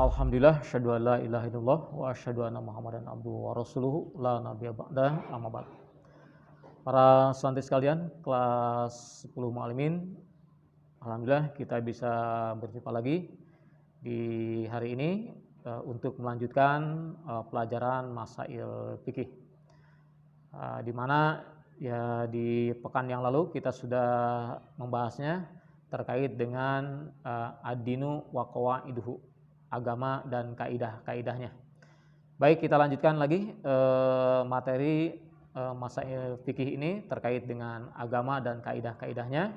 Alhamdulillah, asyhadu an la ilaha illallah wa asyhadu anna Muhammadan abduhu wa rasuluhu la nabiyya ba'dah, amma ba'd. Para santri sekalian, kelas 10 Muallimin, alhamdulillah kita bisa berjumpa lagi di hari ini untuk melanjutkan pelajaran masail fikih. Di mana ya di pekan yang lalu kita sudah membahasnya terkait dengan ad-dinu wa qawaiduhu, agama dan kaidah-kaidahnya. Baik, kita lanjutkan lagi materi masail fikih ini terkait dengan agama dan kaidah-kaidahnya,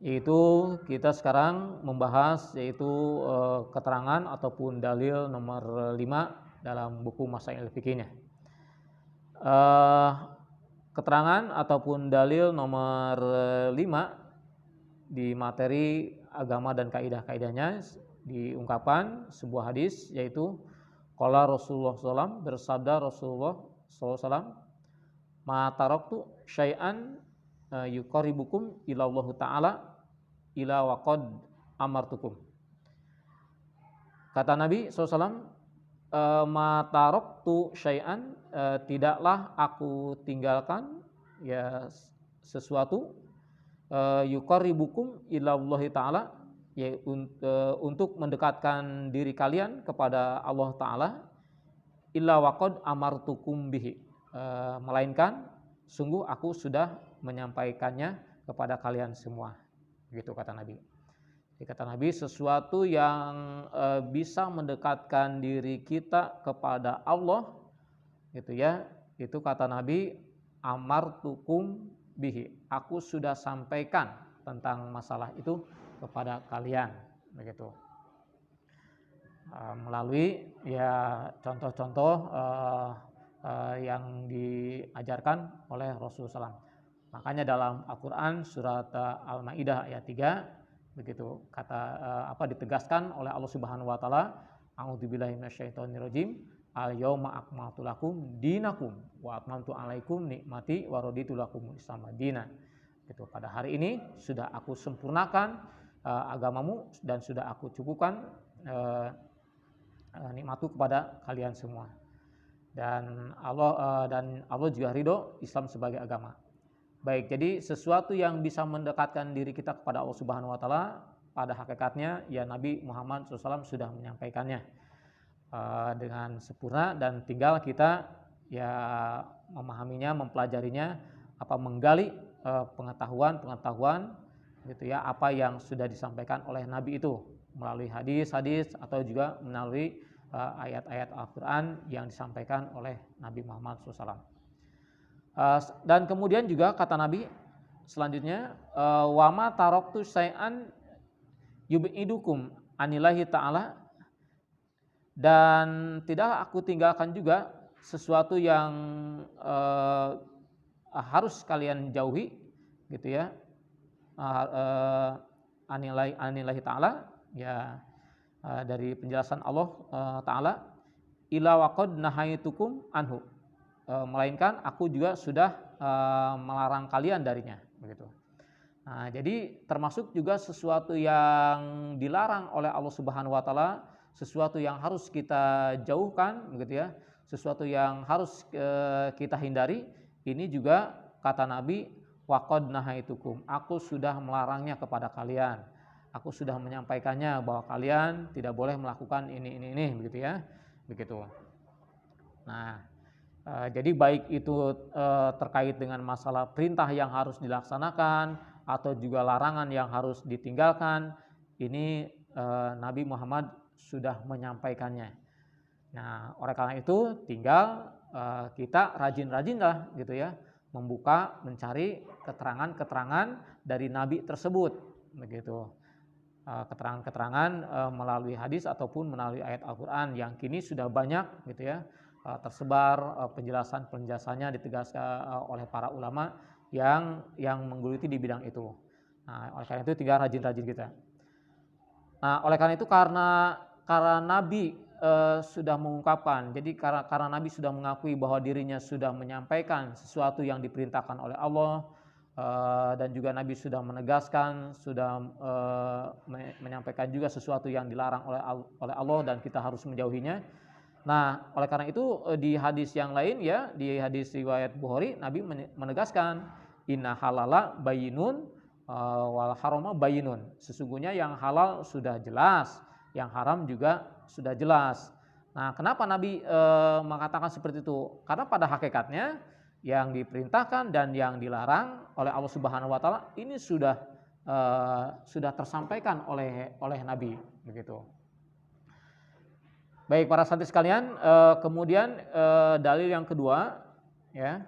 yaitu kita sekarang membahas yaitu keterangan ataupun dalil nomor 5 dalam buku masail fikihnya. Keterangan ataupun dalil nomor 5 di materi agama dan kaidah-kaidahnya diungkapkan sebuah hadis, yaitu qala Rasulullah SAW, bersabda Rasulullah SAW, ma taraktu syai'an yuqarribukum ila Allah Ta'ala ila waqad amartukum. Kata Nabi SAW, ma taraktu syai'an, tidaklah aku tinggalkan ya sesuatu, yuqarribukum ila Allah Ta'ala, ya, untuk mendekatkan diri kalian kepada Allah Ta'ala, illa waqad amartukum bihi, melainkan sungguh aku sudah menyampaikannya kepada kalian semua. Begitu kata Nabi. Jadi kata Nabi, sesuatu yang bisa mendekatkan diri kita kepada Allah, gitu ya, itu kata Nabi, amartukum bihi, aku sudah sampaikan tentang masalah itu kepada kalian, begitu. Melalui ya contoh-contoh yang diajarkan oleh Rasulullah SAW. Makanya dalam Al-Quran surat Al-Maidah ayat 3 begitu ditegaskan oleh Allah Subhanahu wa taala, a'udzubillahi minasyaitonirrajim, al-yauma akmaltu lakum dinakum wa atmamtu alaikum nikmati wa raditu lakumul Islam dinan. Gitu. Pada hari ini sudah aku sempurnakan agamamu dan sudah aku cukupkan nikmatku kepada kalian semua. Dan Allah juga ridho Islam sebagai agama. Baik, jadi sesuatu yang bisa mendekatkan diri kita kepada Allah Subhanahu wa taala, pada hakikatnya ya Nabi Muhammad SAW sudah menyampaikannya dengan sempurna, dan tinggal kita ya memahaminya, mempelajarinya, menggali pengetahuan gitu ya, apa yang sudah disampaikan oleh Nabi itu melalui hadis-hadis atau juga melalui ayat-ayat Al-Quran yang disampaikan oleh Nabi Muhammad SAW. Dan kemudian juga kata Nabi selanjutnya, wama taraktu syai'an yub'idukum anillahi ta'ala, dan tidak aku tinggalkan juga sesuatu yang harus kalian jauhi, gitu ya, anillahi ta'ala, ya, dari penjelasan Allah Ta'ala, ila waqad nahaitukum anhu, melainkan aku juga sudah melarang kalian darinya, begitu. Nah, jadi termasuk juga sesuatu yang dilarang oleh Allah Subhanahu wa taala, sesuatu yang harus kita jauhkan, begitu ya, sesuatu yang harus kita hindari. Ini juga kata Nabi, waqad nahaitukum, aku sudah melarangnya kepada kalian. Aku sudah menyampaikannya bahwa kalian tidak boleh melakukan ini, begitu ya, begitu. Nah, jadi baik itu terkait dengan masalah perintah yang harus dilaksanakan atau juga larangan yang harus ditinggalkan, ini Nabi Muhammad sudah menyampaikannya. Nah, oleh karena itu tinggal kita rajin-rajinlah, gitu ya, membuka, mencari keterangan-keterangan dari Nabi tersebut, begitu. Keterangan-keterangan melalui hadis ataupun melalui ayat Al-Quran yang kini sudah banyak, gitu ya, tersebar, penjelasannya ditegaskan oleh para ulama yang menggeluti di bidang itu. Nah, oleh karena itu tinggal rajin-rajin kita. Nah, oleh karena itu karena Nabi sudah mengungkapkan, jadi karena Nabi sudah mengakui bahwa dirinya sudah menyampaikan sesuatu yang diperintahkan oleh Allah, dan juga Nabi sudah menegaskan, sudah menyampaikan juga sesuatu yang dilarang oleh Allah dan kita harus menjauhinya. Nah, oleh karena itu di hadis yang lain ya, di hadis riwayat Bukhari, Nabi menegaskan inna halala bayinun wal harama bayinun. Sesungguhnya yang halal sudah jelas, yang haram juga sudah jelas. Nah, kenapa Nabi mengatakan seperti itu? Karena pada hakikatnya yang diperintahkan dan yang dilarang oleh Allah Subhanahu wa taala ini sudah tersampaikan oleh Nabi, begitu. Baik para santri sekalian, kemudian dalil yang kedua ya.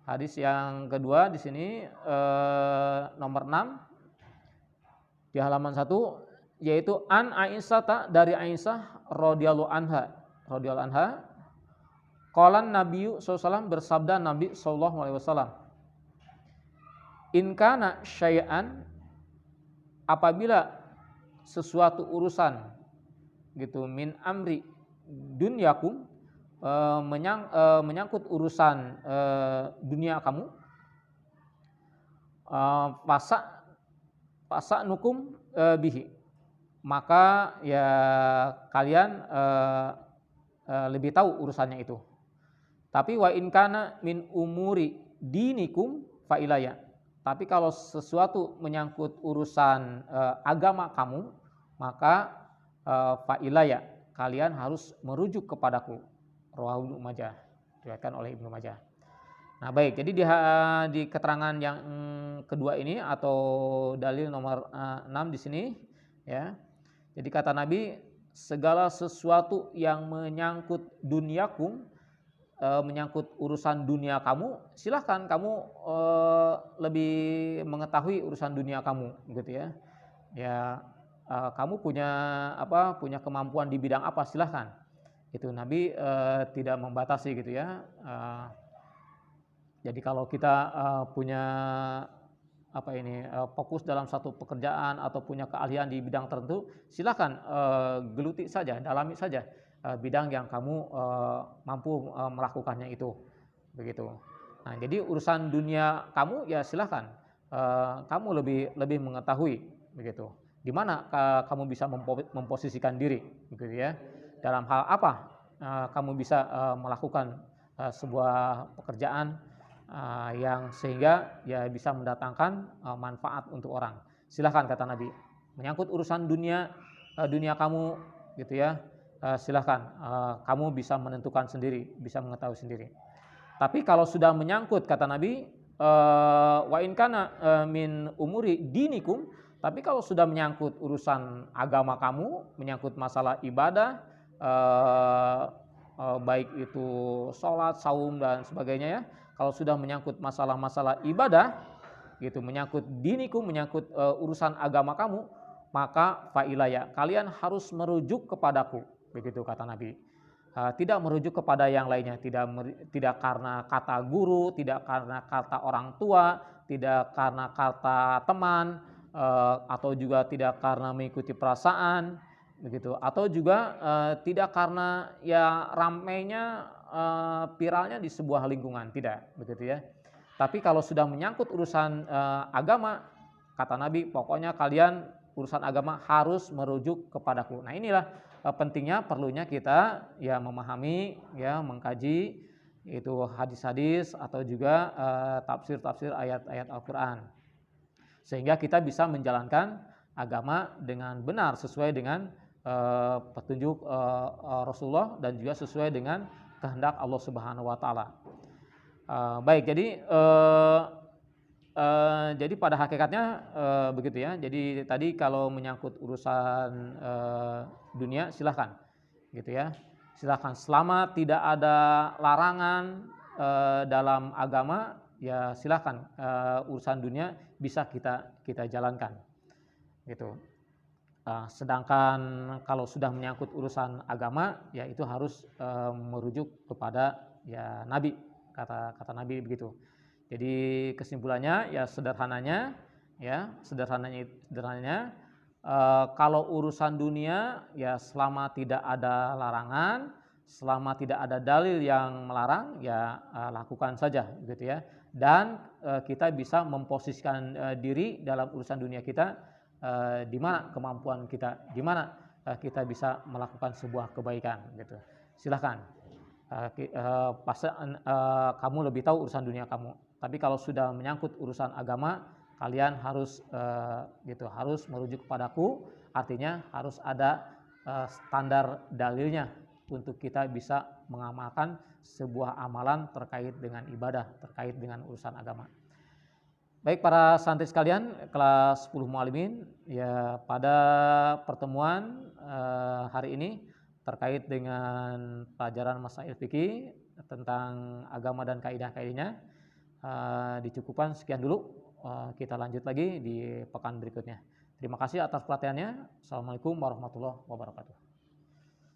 Hadis yang kedua di sini nomor 6 di halaman 1, yaitu an Aisyah, dari Aisyah radhiyallahu anha. Qalan Nabi SAW, bersabda Nabi SAW, in kana syai'an, apabila sesuatu urusan gitu, min amri dunyakum, menyangkut urusan dunia kamu, fasa'nukum bihi, maka ya kalian lebih tahu urusannya itu. Tapi wa in kana min umuri dinikum fa ilaya. Tapi kalau sesuatu menyangkut urusan agama kamu, maka fa ilaya, kalian harus merujuk kepadaku. Rawahu Ibnu Majah, diriwayatkan oleh Ibnu Majah. Nah, baik, jadi di keterangan yang kedua ini atau dalil nomor 6 di sini ya. Jadi kata Nabi, segala sesuatu yang menyangkut duniakum, menyangkut urusan dunia kamu, silahkan kamu lebih mengetahui urusan dunia kamu, gitu ya. Ya, kamu punya kemampuan di bidang apa, silahkan. Itu Nabi tidak membatasi, gitu ya. Jadi kalau kita punya fokus dalam satu pekerjaan atau punya keahlian di bidang tertentu, silahkan geluti saja, dalami saja bidang yang kamu mampu melakukannya itu, begitu. Nah, jadi urusan dunia kamu ya silahkan kamu lebih mengetahui, begitu. Di mana kamu bisa memposisikan diri, begitu ya. Dalam hal apa kamu bisa melakukan sebuah pekerjaan yang sehingga ya bisa mendatangkan manfaat untuk orang. Silahkan, kata Nabi. Menyangkut urusan dunia kamu, gitu ya. Silahkan kamu bisa menentukan sendiri, bisa mengetahui sendiri. Tapi kalau sudah menyangkut, kata Nabi, wa in kana min umuri dinikum, tapi kalau sudah menyangkut urusan agama kamu, menyangkut masalah ibadah, baik itu sholat, saum dan sebagainya ya. Kalau sudah menyangkut masalah-masalah ibadah, gitu, menyangkut dinikum, menyangkut urusan agama kamu, maka fa'ilaya, kalian harus merujuk kepadaku. Begitu kata Nabi. Tidak merujuk kepada yang lainnya, tidak karena kata guru, tidak karena kata orang tua, tidak karena kata teman, atau juga tidak karena mengikuti perasaan, begitu, atau juga tidak karena ya ramainya viralnya di sebuah lingkungan, tidak, begitu ya. Tapi kalau sudah menyangkut urusan agama, kata Nabi, pokoknya kalian urusan agama harus merujuk kepadaku. Nah, inilah pentingnya, perlunya kita ya memahami, ya mengkaji itu hadis-hadis atau juga tafsir-tafsir ayat-ayat Al-Qur'an. Sehingga kita bisa menjalankan agama dengan benar sesuai dengan petunjuk Rasulullah dan juga sesuai dengan kehendak Allah Subhanahu wa taala. Baik, jadi pada hakikatnya begitu ya. Jadi tadi kalau menyangkut urusan dunia, silahkan, gitu ya. Silahkan, selama tidak ada larangan dalam agama, ya silahkan urusan dunia bisa kita jalankan, gitu. Sedangkan kalau sudah menyangkut urusan agama, ya itu harus merujuk kepada ya Nabi, kata Nabi begitu. Jadi kesimpulannya ya sederhananya kalau urusan dunia ya selama tidak ada larangan, selama tidak ada dalil yang melarang, ya lakukan saja, gitu ya. dan kita bisa memposisikan diri dalam urusan dunia kita, di mana kemampuan kita, di mana kita bisa melakukan sebuah kebaikan gitu. Silahkan, kamu lebih tahu urusan dunia kamu, tapi kalau sudah menyangkut urusan agama, kalian harus harus merujuk kepadaku, artinya harus ada standar dalilnya untuk kita bisa mengamalkan sebuah amalan terkait dengan ibadah, terkait dengan urusan agama. Baik para santri sekalian, kelas 10 Muallimin, ya pada pertemuan hari ini terkait dengan pelajaran masail fikih tentang agama dan kaidah-kaidahnya, dicukupkan sekian dulu. Kita lanjut lagi di pekan berikutnya. Terima kasih atas perhatiannya. Assalamualaikum warahmatullahi wabarakatuh.